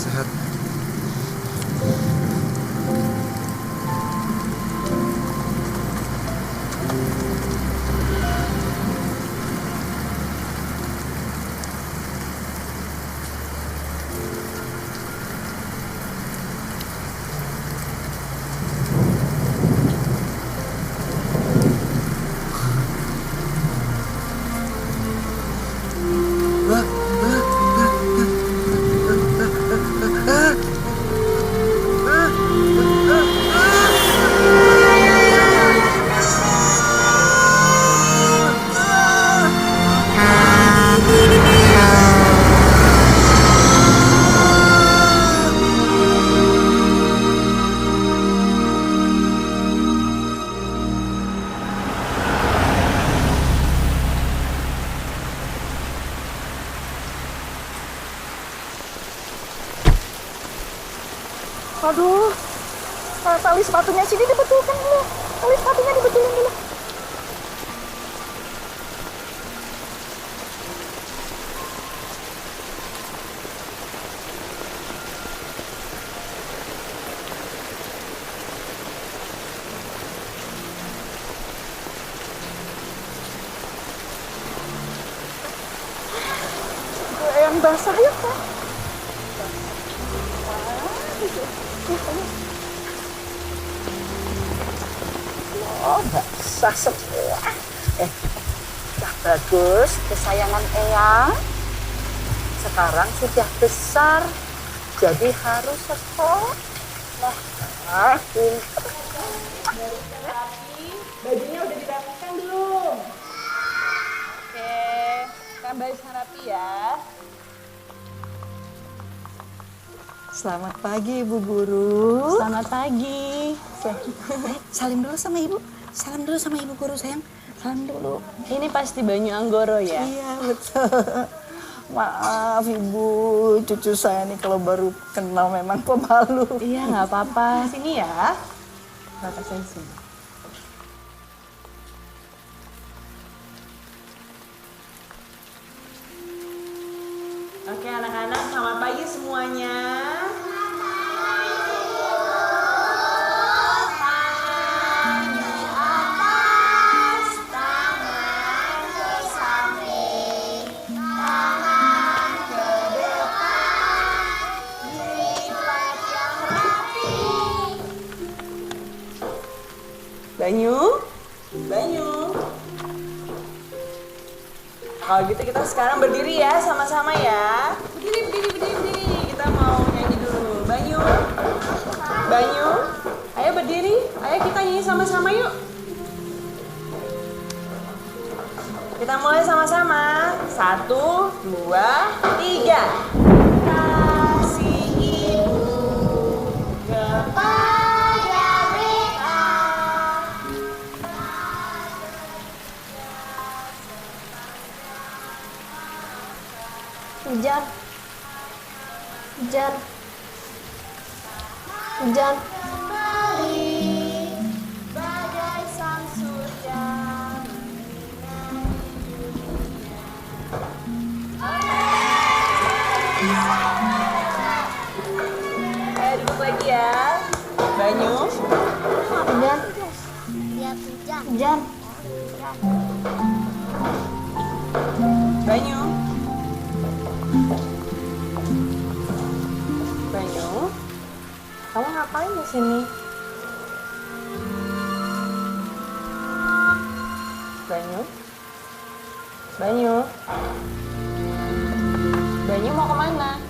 sehat. Aduh, tali sepatunya sini dibetulkan dulu. Tali sepatunya dibetulin dulu. Yang basah ya, Pak. Oh, basah semua. Sudah bagus, kesayangan Eyang. Sekarang sudah besar, jadi harus sekolah. Bajunya udah dirapikan belum? Oke, kan baju rapi ya. Selamat pagi, Ibu Guru. Selamat pagi. Salim dulu sama Ibu. Salam dulu sama Ibu Guru, sayang. Salam dulu. Ini pasti Banyu Anggoro ya? Iya, betul. Maaf, Ibu. Cucu saya nih kalau baru kenal memang pemalu. Iya, nggak apa-apa. Sini ya. Bapak saya sini. Oke anak-anak, selamat pagi semuanya. Banyu, Banyu. Kalau gitu kita sekarang berdiri ya, sama-sama ya. Berdiri. Kita mau nyanyi dulu. Banyu, Banyu. Ayo berdiri, ayo kita nyanyi sama-sama yuk. Kita mulai sama-sama. 1, 2, 3. Kasih ibu kepada mereka. Hujan. Hujan. Hujan. Bagai sang surya. Ayo duduk lagi ya. Banyu. Hujan. Lihat hujan. Hujan. Banyu. Banyu. Kamu ngapain di sini? Banyu. Banyu. Banyu mau kemana?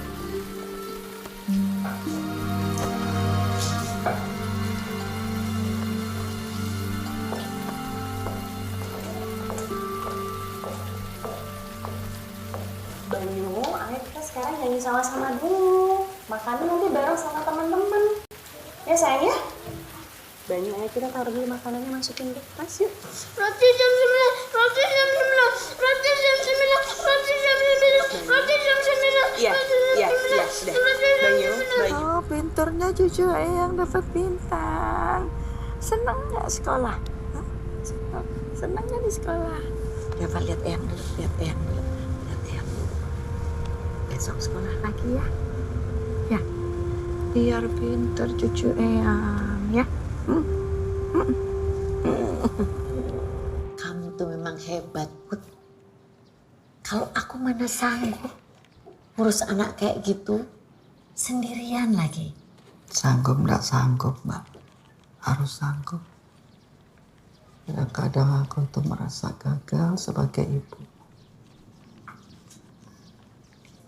Banyu, ayo kita sekarang nyanyi sama-sama dulu. Makannya nanti bareng sama teman-teman. Ya sayang ya? Banyu, ayo kita taruh dulu makanannya, masukin ke tas yuk. Roti jam 9, roti jam 9, roti jam 9, roti jam 9, roti jam 9. Iya, udah. Banyu. Oh, pinternya cucu Eyang dapat bintang. Senang nggak sekolah? Hah? Senang nggak di sekolah? Coba lihat Eyang dulu, lihat Eyang dulu, lihat Eyang dulu. Besok sekolah lagi ya. Ya, biar pinter cucu eyang ya. Kamu tuh memang hebat, Put. Kalau aku mana sanggup ngurus anak kayak gitu sendirian lagi. Sanggup nggak sanggup, Mbak. Harus sanggup. Ya, kadang aku tuh merasa gagal sebagai ibu.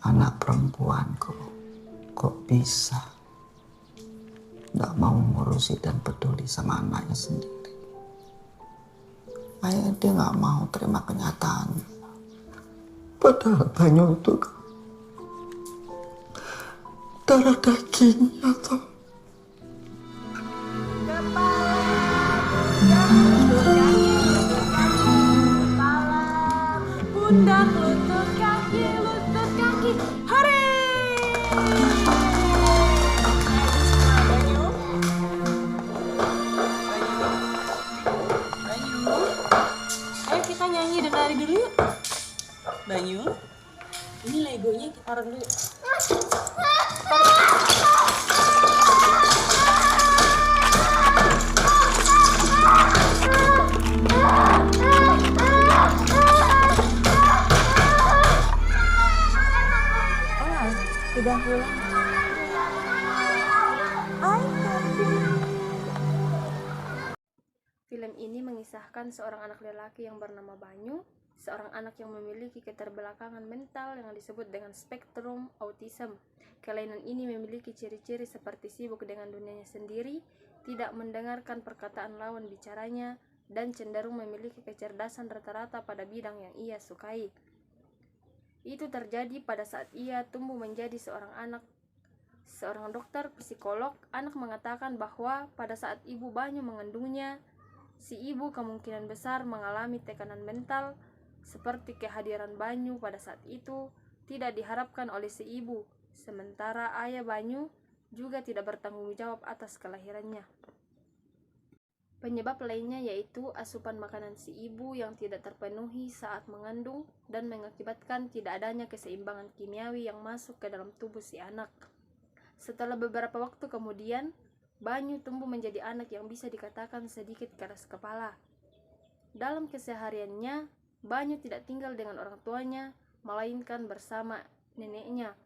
Anak perempuanku kok bisa nggak mau ngurusi dan peduli sama anaknya sendiri. Kayak dia nggak mau terima kenyataan. Padahal Banyu itu darah dagingnya tuh. Pundak, lutut kaki, hore! Banyu. Ayo kita nyanyi dan lari dulu yuk. Banyu, ini legonya kita taruh dulu. Sudah pulang. Film ini mengisahkan seorang anak lelaki yang bernama Banyu, seorang anak yang memiliki keterbelakangan mental yang disebut dengan spektrum autism. Kelainan ini memiliki ciri-ciri seperti sibuk dengan dunianya sendiri, tidak mendengarkan perkataan lawan bicaranya, dan cenderung memiliki kecerdasan rata-rata pada bidang yang ia sukai. Itu terjadi pada saat ia tumbuh menjadi seorang dokter psikolog anak mengatakan bahwa pada saat ibu Banyu mengandungnya, si ibu kemungkinan besar mengalami tekanan mental seperti kehadiran Banyu pada saat itu tidak diharapkan oleh si ibu, sementara ayah Banyu juga tidak bertanggung jawab atas kelahirannya. Penyebab lainnya yaitu asupan makanan si ibu yang tidak terpenuhi saat mengandung dan mengakibatkan tidak adanya keseimbangan kimiawi yang masuk ke dalam tubuh si anak. Setelah beberapa waktu kemudian, Banyu tumbuh menjadi anak yang bisa dikatakan sedikit keras kepala. Dalam kesehariannya, Banyu tidak tinggal dengan orang tuanya, melainkan bersama neneknya.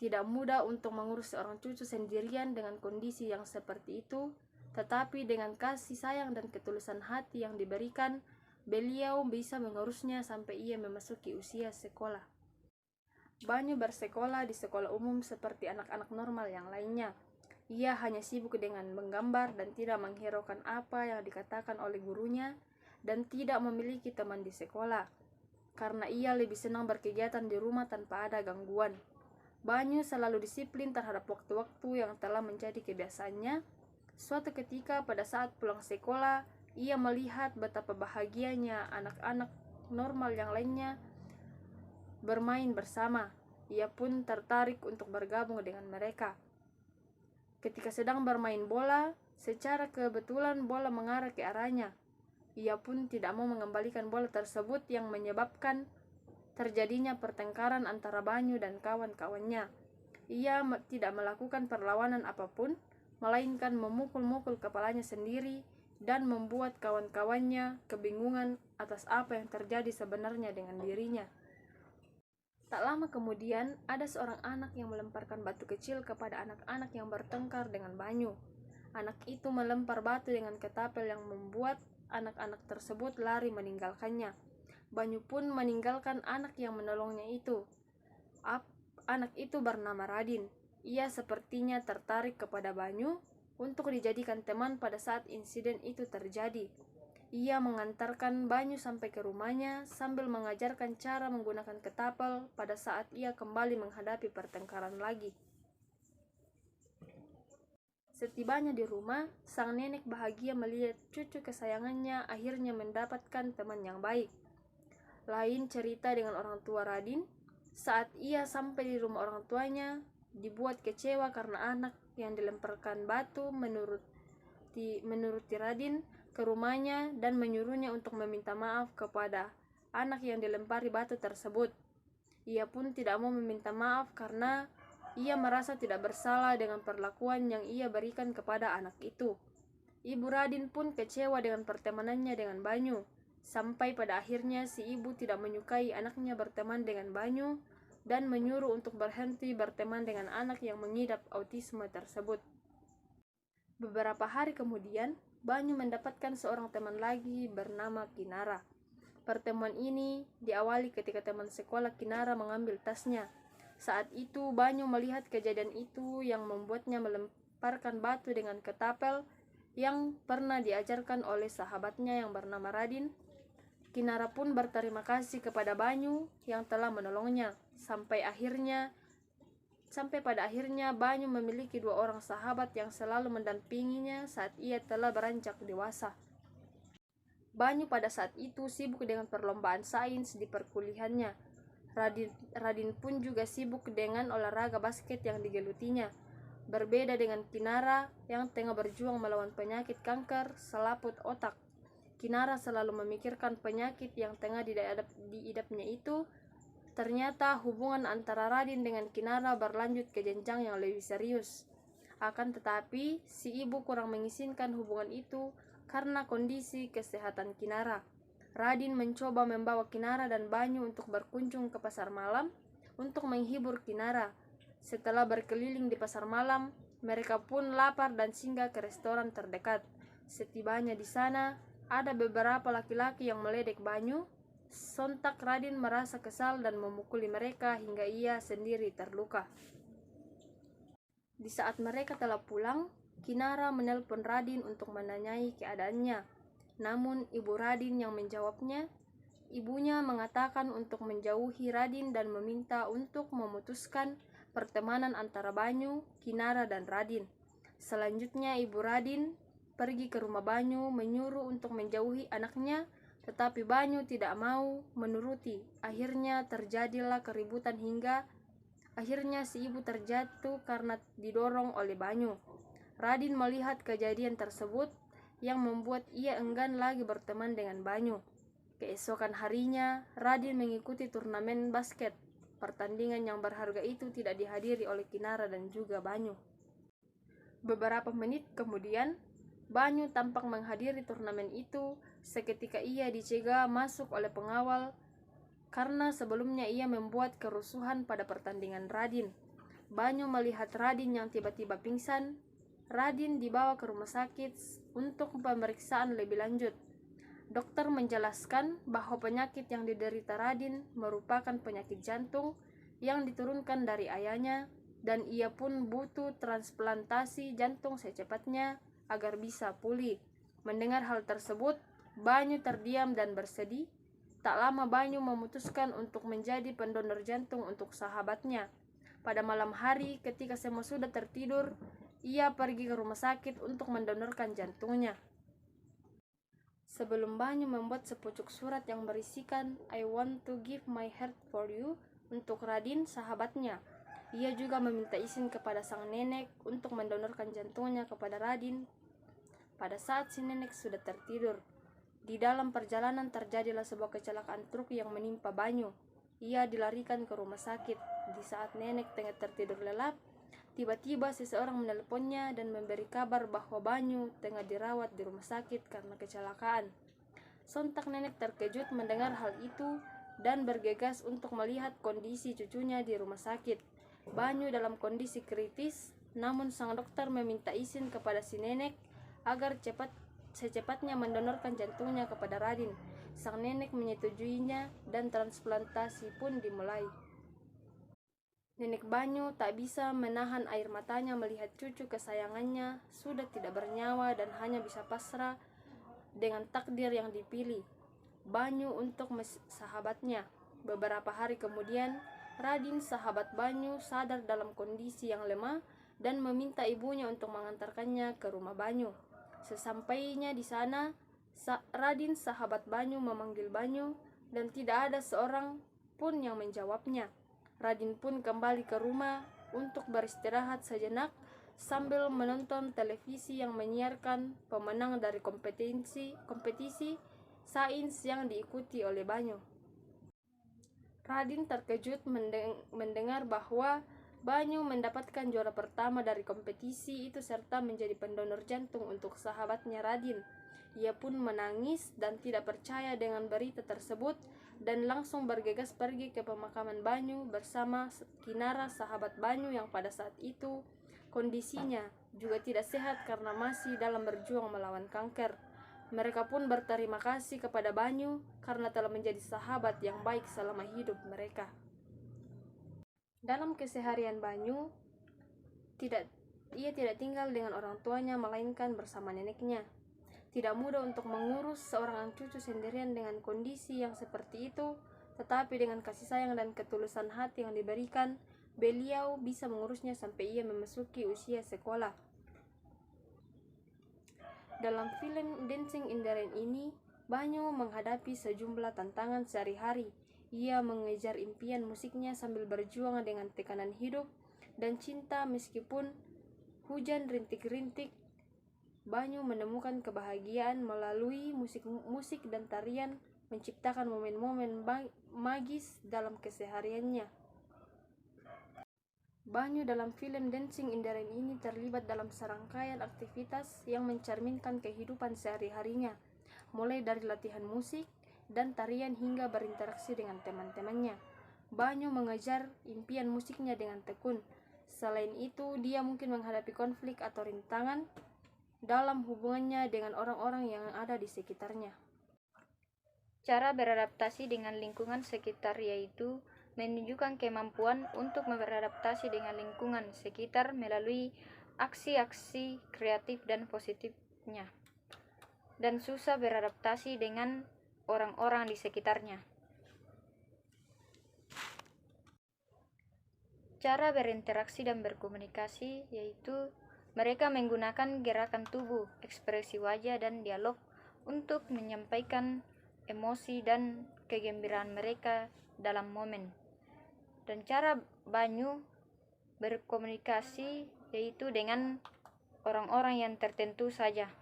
Tidak mudah untuk mengurus seorang cucu sendirian dengan kondisi yang seperti itu, tetapi dengan kasih sayang dan ketulusan hati yang diberikan, beliau bisa mengurusnya sampai ia memasuki usia sekolah. Banyu bersekolah di sekolah umum seperti anak-anak normal yang lainnya. Ia hanya sibuk dengan menggambar dan tidak menghiraukan apa yang dikatakan oleh gurunya, dan tidak memiliki teman di sekolah, karena ia lebih senang berkegiatan di rumah tanpa ada gangguan. Banyu selalu disiplin terhadap waktu-waktu yang telah menjadi kebiasaannya. Suatu ketika pada saat pulang sekolah, ia melihat betapa bahagianya anak-anak normal yang lainnya bermain bersama. Ia pun tertarik untuk bergabung dengan mereka. Ketika sedang bermain bola, secara kebetulan bola mengarah ke arahnya. Ia pun tidak mau mengembalikan bola tersebut yang menyebabkan terjadinya pertengkaran antara Banyu dan kawan-kawannya. Ia tidak melakukan perlawanan apapun, melainkan memukul-mukul kepalanya sendiri dan membuat kawan-kawannya kebingungan atas apa yang terjadi sebenarnya dengan dirinya. Tak lama kemudian, ada seorang anak yang melemparkan batu kecil kepada anak-anak yang bertengkar dengan Banyu. Anak itu melempar batu dengan ketapel yang membuat anak-anak tersebut lari meninggalkannya. Banyu pun meninggalkan anak yang menolongnya itu. Anak itu bernama Radin. Ia sepertinya tertarik kepada Banyu untuk dijadikan teman pada saat insiden itu terjadi. Ia mengantarkan Banyu sampai ke rumahnya sambil mengajarkan cara menggunakan ketapel pada saat ia kembali menghadapi pertengkaran lagi. Setibanya di rumah, sang nenek bahagia melihat cucu kesayangannya akhirnya mendapatkan teman yang baik. Lain cerita dengan orang tua Radin. Saat ia sampai di rumah orang tuanya, dibuat kecewa karena anak yang dilemparkan batu menuruti Radin ke rumahnya dan menyuruhnya untuk meminta maaf kepada anak yang dilempari batu tersebut. Ia pun tidak mau meminta maaf karena Ia merasa tidak bersalah dengan perlakuan yang ia berikan kepada anak itu. Ibu Radin pun kecewa dengan pertemanannya dengan Banyu, sampai pada akhirnya si ibu tidak menyukai anaknya berteman dengan Banyu dan menyuruh untuk berhenti berteman dengan anak yang mengidap autisme tersebut. Beberapa hari kemudian, Banyu mendapatkan seorang teman lagi bernama Kinara. Pertemuan ini diawali ketika teman sekolah Kinara mengambil tasnya. Saat itu Banyu melihat kejadian itu yang membuatnya melemparkan batu dengan ketapel yang pernah diajarkan oleh sahabatnya yang bernama Radin. Kinara pun berterima kasih kepada Banyu yang telah menolongnya. Sampai pada akhirnya Banyu memiliki 2 orang sahabat yang selalu mendampinginya saat ia telah beranjak dewasa. Banyu pada saat itu sibuk dengan perlombaan sains di perkuliahannya. Radin pun juga sibuk dengan olahraga basket yang digelutinya. Berbeda dengan Kinara yang tengah berjuang melawan penyakit kanker selaput otak. Kinara selalu memikirkan penyakit yang tengah diidapnya itu. Ternyata hubungan antara Radin dengan Kinara berlanjut ke jenjang yang lebih serius. Akan tetapi, si ibu kurang mengizinkan hubungan itu karena kondisi kesehatan Kinara. Radin mencoba membawa Kinara dan Banyu untuk berkunjung ke pasar malam untuk menghibur Kinara. Setelah berkeliling di pasar malam, mereka pun lapar dan singgah ke restoran terdekat. Setibanya di sana, ada beberapa laki-laki yang meledek Banyu. Sontak Radin merasa kesal dan memukuli mereka hingga ia sendiri terluka. Di saat mereka telah pulang, Kinara menelpon Radin untuk menanyai keadaannya. Namun ibu Radin yang menjawabnya. Ibunya mengatakan untuk menjauhi Radin dan meminta untuk memutuskan pertemanan antara Banyu, Kinara, dan Radin. Selanjutnya ibu Radin pergi ke rumah Banyu menyuruh untuk menjauhi anaknya, tetapi Banyu tidak mau menuruti. Akhirnya terjadilah keributan hingga akhirnya si ibu terjatuh karena didorong oleh Banyu. Radin melihat kejadian tersebut yang membuat ia enggan lagi berteman dengan Banyu. Keesokan harinya, Radin mengikuti turnamen basket. Pertandingan yang berharga itu tidak dihadiri oleh Kinara dan juga Banyu. Beberapa menit kemudian, Banyu tampak menghadiri turnamen itu. Seketika ia dicegah masuk oleh pengawal karena sebelumnya ia membuat kerusuhan pada pertandingan Radin. Banyu melihat Radin yang tiba-tiba pingsan. Radin dibawa ke rumah sakit untuk pemeriksaan lebih lanjut. Dokter menjelaskan bahwa penyakit yang diderita Radin merupakan penyakit jantung yang diturunkan dari ayahnya dan ia pun butuh transplantasi jantung secepatnya agar bisa pulih. Mendengar hal tersebut, Banyu terdiam dan bersedih. Tak lama Banyu memutuskan untuk menjadi pendonor jantung untuk sahabatnya. Pada malam hari ketika semua sudah tertidur, ia pergi ke rumah sakit untuk mendonorkan jantungnya. Sebelum Banyu membuat sepucuk surat yang berisikan I want to give my heart for you untuk Radin sahabatnya. Ia juga meminta izin kepada sang nenek untuk mendonorkan jantungnya kepada Radin pada saat si nenek sudah tertidur. Di dalam perjalanan terjadilah sebuah kecelakaan truk yang menimpa Banyu. Ia dilarikan ke rumah sakit. Di saat nenek tengah tertidur lelap, tiba-tiba seseorang menelponnya dan memberi kabar bahwa Banyu tengah dirawat di rumah sakit karena kecelakaan. Sontak nenek terkejut mendengar hal itu dan bergegas untuk melihat kondisi cucunya di rumah sakit. Banyu dalam kondisi kritis, namun sang dokter meminta izin kepada si nenek agar secepatnya mendonorkan jantungnya kepada Radin. Sang nenek menyetujuinya dan transplantasi pun dimulai. Nenek Banyu tak bisa menahan air matanya melihat cucu kesayangannya sudah tidak bernyawa dan hanya bisa pasrah dengan takdir yang dipilih Banyu untuk sahabatnya. Beberapa hari kemudian, Radin sahabat Banyu sadar dalam kondisi yang lemah dan meminta ibunya untuk mengantarkannya ke rumah Banyu. Sesampainya di sana, Radin sahabat Banyu memanggil Banyu dan tidak ada seorang pun yang menjawabnya. Radin pun kembali ke rumah untuk beristirahat sejenak sambil menonton televisi yang menyiarkan pemenang dari kompetisi sains yang diikuti oleh Banyu. Radin terkejut mendengar bahwa Banyu mendapatkan juara pertama dari kompetisi itu serta menjadi pendonor jantung untuk sahabatnya Radin. Ia pun menangis dan tidak percaya dengan berita tersebut dan langsung bergegas pergi ke pemakaman Banyu bersama Kinara, sahabat Banyu yang pada saat itu kondisinya juga tidak sehat karena masih dalam berjuang melawan kanker. Mereka pun berterima kasih kepada Banyu karena telah menjadi sahabat yang baik selama hidup mereka. Dalam keseharian Banyu, ia tidak tinggal dengan orang tuanya melainkan bersama neneknya. Tidak mudah untuk mengurus seorang cucu sendirian dengan kondisi yang seperti itu, tetapi dengan kasih sayang dan ketulusan hati yang diberikan, beliau bisa mengurusnya sampai ia memasuki usia sekolah. Dalam film Dancing in the Rain ini, Banyu menghadapi sejumlah tantangan sehari-hari. Ia mengejar impian musiknya sambil berjuang dengan tekanan hidup dan cinta meskipun hujan rintik-rintik. Banyu menemukan kebahagiaan melalui musik dan tarian, menciptakan momen-momen magis dalam kesehariannya. Banyu dalam film Dancing in the Rain ini terlibat dalam serangkaian aktivitas yang mencerminkan kehidupan sehari-harinya, mulai dari latihan musik dan tarian hingga berinteraksi dengan teman-temannya. Banyu mengejar impian musiknya dengan tekun. Selain itu, dia mungkin menghadapi konflik atau rintangan dalam hubungannya dengan orang-orang yang ada di sekitarnya. Cara beradaptasi dengan lingkungan sekitar yaitu menunjukkan kemampuan untuk beradaptasi dengan lingkungan sekitar melalui aksi-aksi kreatif dan positifnya, dan susah beradaptasi dengan orang-orang di sekitarnya. Cara berinteraksi dan berkomunikasi yaitu mereka menggunakan gerakan tubuh, ekspresi wajah, dan dialog untuk menyampaikan emosi dan kegembiraan mereka dalam momen. Dan cara Banyu berkomunikasi yaitu dengan orang-orang yang tertentu saja.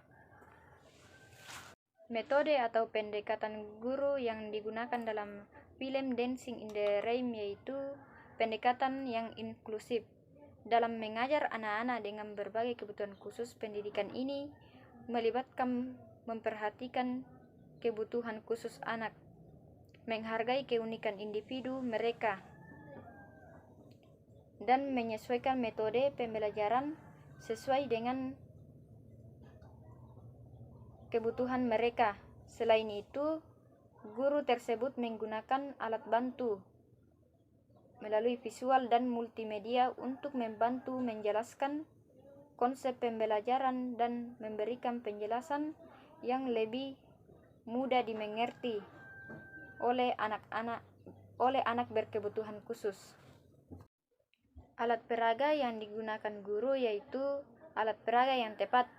Metode atau pendekatan guru yang digunakan dalam film Dancing in the Rain yaitu pendekatan yang inklusif. Dalam mengajar anak-anak dengan berbagai kebutuhan khusus, pendidikan ini melibatkan memperhatikan kebutuhan khusus anak, menghargai keunikan individu mereka, dan menyesuaikan metode pembelajaran sesuai dengan kebutuhan mereka. Selain itu, guru tersebut menggunakan alat bantu melalui visual dan multimedia untuk membantu menjelaskan konsep pembelajaran dan memberikan penjelasan yang lebih mudah dimengerti oleh anak berkebutuhan khusus. Alat peraga yang digunakan guru yaitu alat peraga yang tepat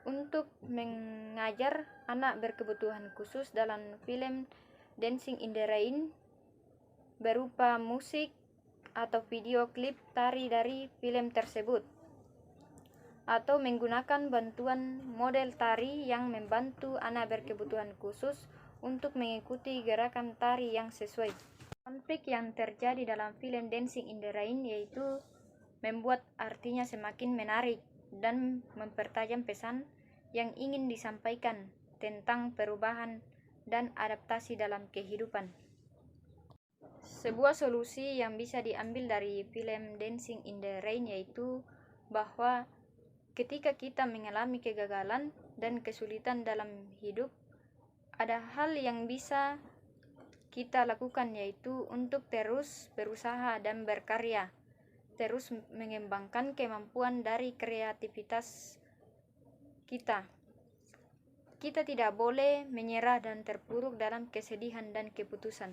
untuk mengajar anak berkebutuhan khusus dalam film Dancing in the Rain berupa musik atau video klip tari dari film tersebut, atau menggunakan bantuan model tari yang membantu anak berkebutuhan khusus untuk mengikuti gerakan tari yang sesuai. Konflik yang terjadi dalam film Dancing in the Rain yaitu membuat artinya semakin menarik dan mempertajam pesan yang ingin disampaikan tentang perubahan dan adaptasi dalam kehidupan. Sebuah solusi yang bisa diambil dari film Dancing in the Rain yaitu bahwa ketika kita mengalami kegagalan dan kesulitan dalam hidup, ada hal yang bisa kita lakukan yaitu untuk terus berusaha dan berkarya, terus mengembangkan kemampuan dari kreativitas kita. Kita tidak boleh menyerah dan terpuruk dalam kesedihan dan keputusan.